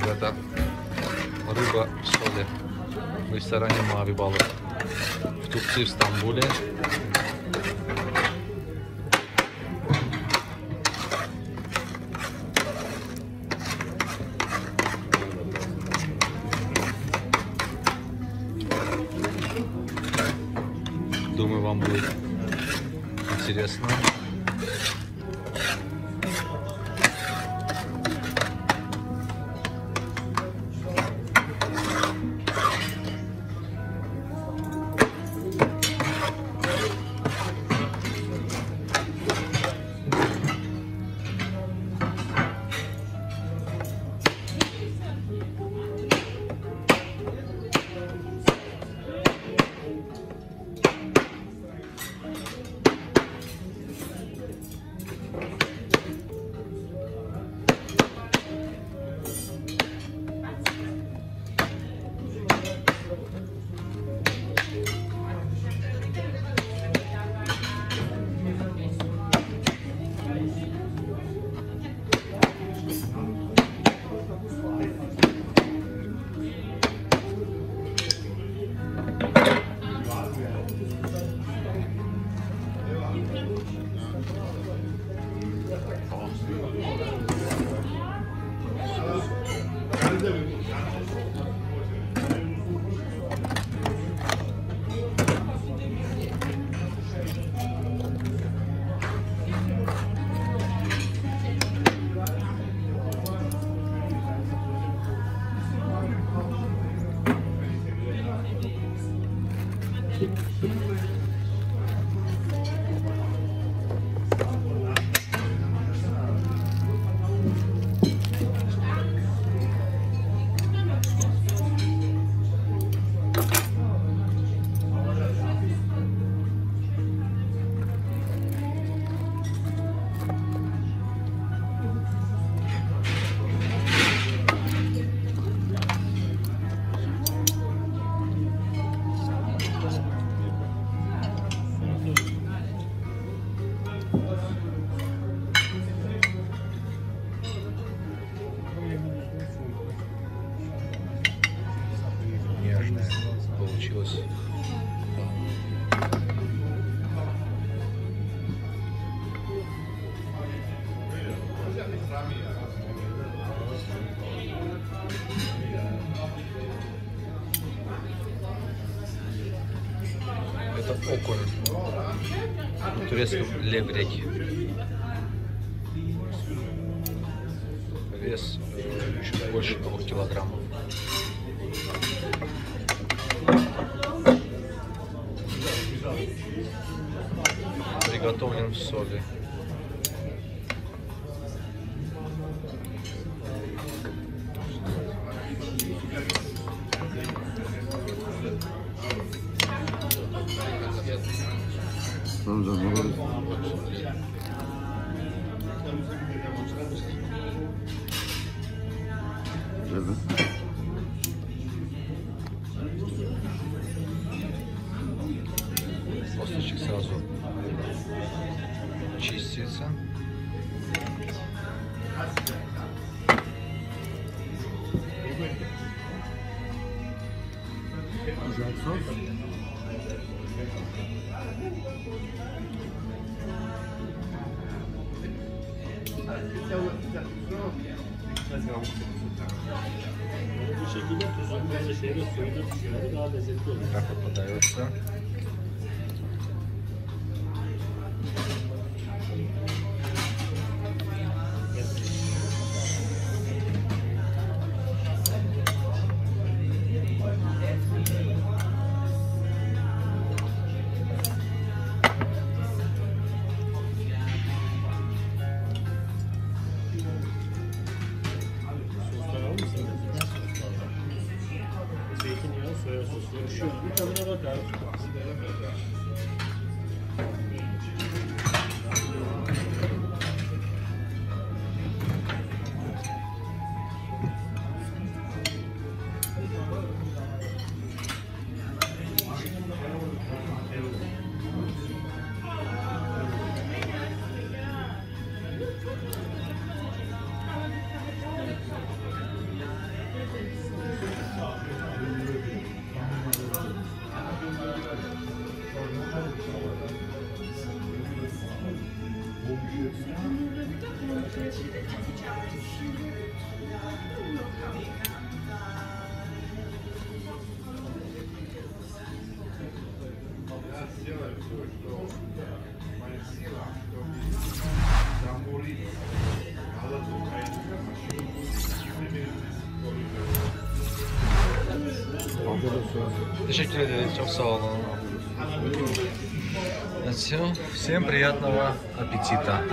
ребята, рыба в соли в ресторане Мави Балык в Турции, в Стамбуле. Думаю, вам будет интересно. Получилось. Это окунь. В турецком леврек. Вес чуть больше 2 килограммов. Приготовлен в соли. Косточек сразу чистится. Bu şekilde tuzun böyle şeyde suyunu düşürüyor, daha lezzetli olur. Как вот подается. Zeytinyağı, soya sosu. Şu bir tadına bakar. Teşekkür ederiz. Çok sağ olun. Все. Всем приятного аппетита.